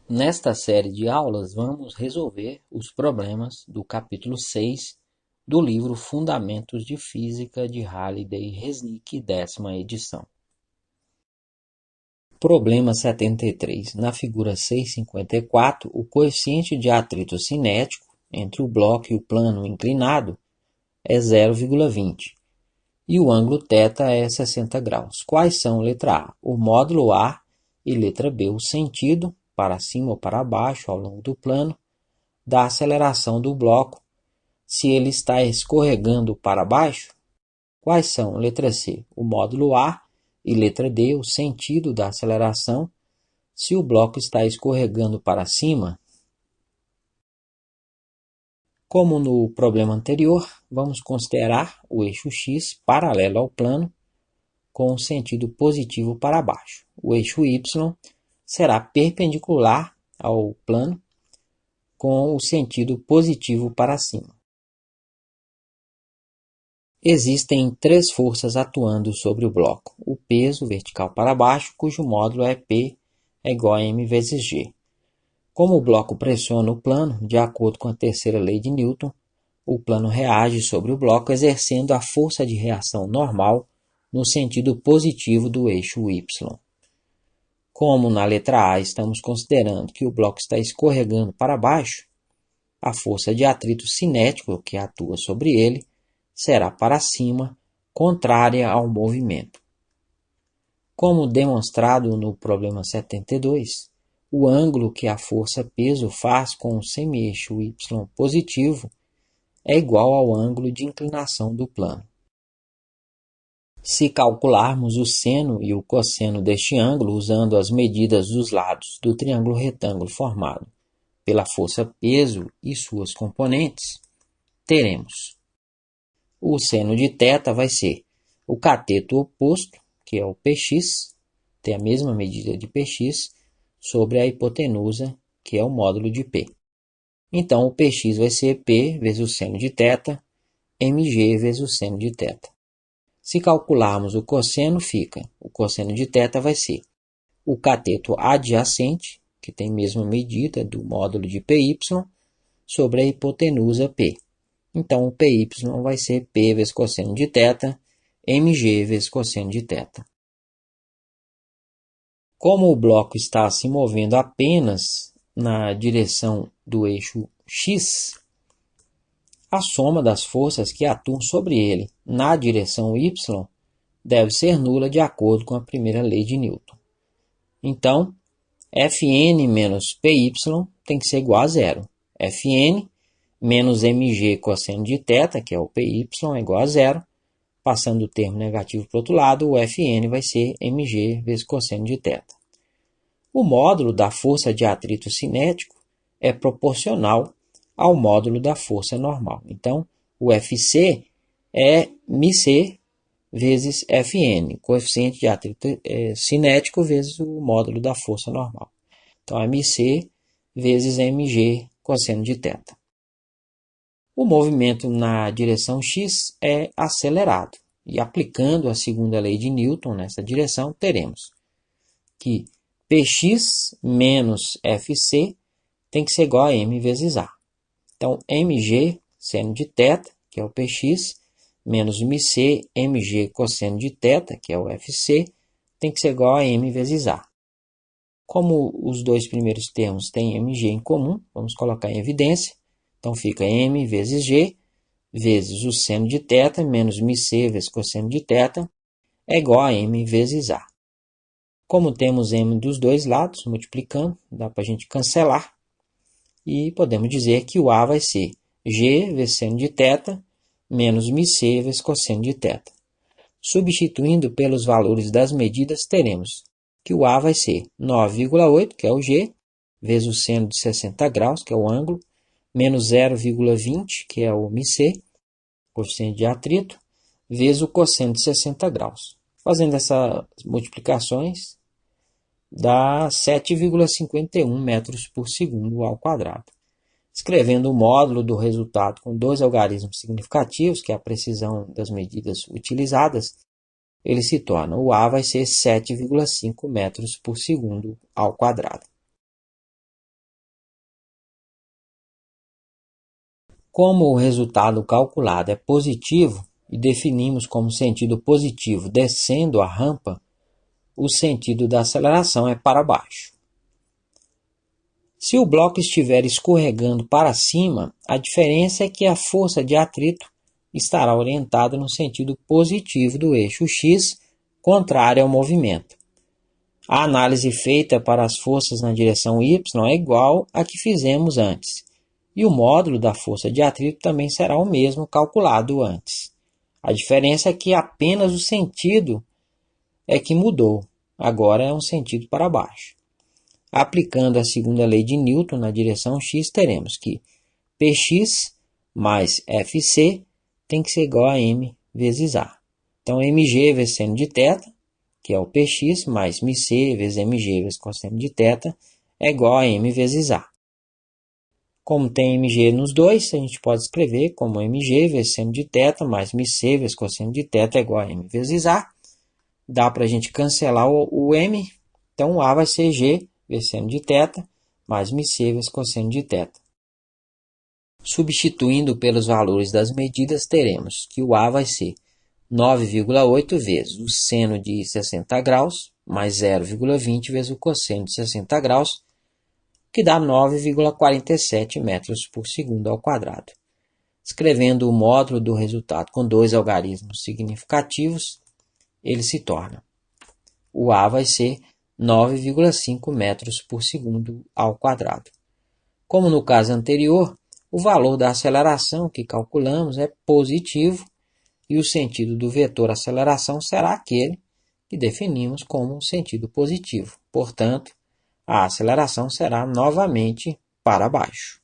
Nesta série de aulas, vamos resolver os problemas do capítulo 6 do livro Fundamentos de Física de Halliday e Resnick, 10ª edição. Problema 73. Na figura 6,54, o coeficiente de atrito cinético entre o bloco e o plano inclinado é 0,20 e o ângulo θ é 60 graus. Quais são, letra A, o módulo A e letra B, o sentido, para cima ou para baixo, ao longo do plano, da aceleração do bloco, se ele está escorregando para baixo? Quais são, letra C, o módulo A e letra D, o sentido da aceleração, se o bloco está escorregando para cima? Como no problema anterior, vamos considerar o eixo X paralelo ao plano com o sentido positivo para baixo. O eixo Y será perpendicular ao plano com o sentido positivo para cima. Existem três forças atuando sobre o bloco. O peso vertical para baixo, cujo módulo é P é igual a M vezes G. Como o bloco pressiona o plano, de acordo com a terceira lei de Newton, o plano reage sobre o bloco exercendo a força de reação normal no sentido positivo do eixo Y. Como na letra A estamos considerando que o bloco está escorregando para baixo, a força de atrito cinético que atua sobre ele será para cima, contrária ao movimento. Como demonstrado no problema 72, o ângulo que a força-peso faz com o semi-eixo Y positivo é igual ao ângulo de inclinação do plano. Se calcularmos o seno e o cosseno deste ângulo usando as medidas dos lados do triângulo retângulo formado pela força-peso e suas componentes, teremos o seno de θ vai ser o cateto oposto, que é o px, tem a mesma medida de px, sobre a hipotenusa, que é o módulo de P. Então, o px vai ser P vezes o seno de θ, mg vezes o seno de θ. Se calcularmos o cosseno, o cosseno de θ vai ser o cateto adjacente, que tem a mesma medida do módulo de py, sobre a hipotenusa P. Então, o py vai ser P vezes cosseno de θ, mg vezes cosseno de θ. Como o bloco está se movendo apenas na direção do eixo X, a soma das forças que atuam sobre ele na direção Y deve ser nula de acordo com a primeira lei de Newton. Então, Fn menos Py tem que ser igual a zero. Fn menos mg cosseno de θ, que é o Py, é igual a zero. Passando o termo negativo para o outro lado, o Fn vai ser mg vezes cosseno de θ. O módulo da força de atrito cinético é proporcional ao módulo da força normal. Então, o Fc é μc vezes Fn, coeficiente de atrito cinético vezes o módulo da força normal. Então, é μc vezes mg cosseno de θ. O movimento na direção x é acelerado. E aplicando a segunda lei de Newton nessa direção, teremos que Px menos Fc tem que ser igual a m vezes a. Então, mg seno de θ, que é o Px, menos μc mg cosseno de θ, que é o Fc, tem que ser igual a m vezes a. Como os dois primeiros termos têm mg em comum, vamos colocar em evidência. Então, fica m vezes g, vezes o seno de θ, menos μc vezes cosseno de θ, é igual a m vezes a. Como temos m dos dois lados, multiplicando, dá para a gente cancelar. E podemos dizer que o a vai ser g vezes seno de θ, menos μc vezes cosseno de θ. Substituindo pelos valores das medidas, teremos que o a vai ser 9,8, que é o g, vezes o seno de 60 graus, que é o ângulo, menos 0,20, que é o μc, coeficiente de atrito, vezes o cosseno de 60 graus. Fazendo essas multiplicações, dá 7,51 metros por segundo ao quadrado. Escrevendo o módulo do resultado com dois algarismos significativos, que é a precisão das medidas utilizadas, ele se torna, o A vai ser 7,5 metros por segundo ao quadrado. Como o resultado calculado é positivo e definimos como sentido positivo descendo a rampa, o sentido da aceleração é para baixo. Se o bloco estiver escorregando para cima, a diferença é que a força de atrito estará orientada no sentido positivo do eixo X, contrário ao movimento. A análise feita para as forças na direção Y é igual à que fizemos antes, e o módulo da força de atrito também será o mesmo calculado antes. A diferença é que apenas o sentido é que mudou, agora é um sentido para baixo. Aplicando a segunda lei de Newton na direção X, teremos que Px mais Fc tem que ser igual a m vezes A. Então, mg vezes seno de θ, que é o Px, mais μc vezes mg vezes cosseno de θ, é igual a m vezes A. Como tem mg nos dois, a gente pode escrever como mg vezes seno de θ mais μc vezes cosseno de θ é igual a m vezes A. Dá para a gente cancelar o m, então A vai ser g vezes seno de θ mais μc vezes cosseno de θ. Substituindo pelos valores das medidas, teremos que o A vai ser 9,8 vezes o seno de 60 graus mais 0,20 vezes o cosseno de 60 graus, que dá 9,47 metros por segundo ao quadrado. Escrevendo o módulo do resultado com dois algarismos significativos, ele se torna: o A vai ser 9,5 metros por segundo ao quadrado. Como no caso anterior, o valor da aceleração que calculamos é positivo e o sentido do vetor aceleração será aquele que definimos como sentido positivo. Portanto, a aceleração será novamente para baixo.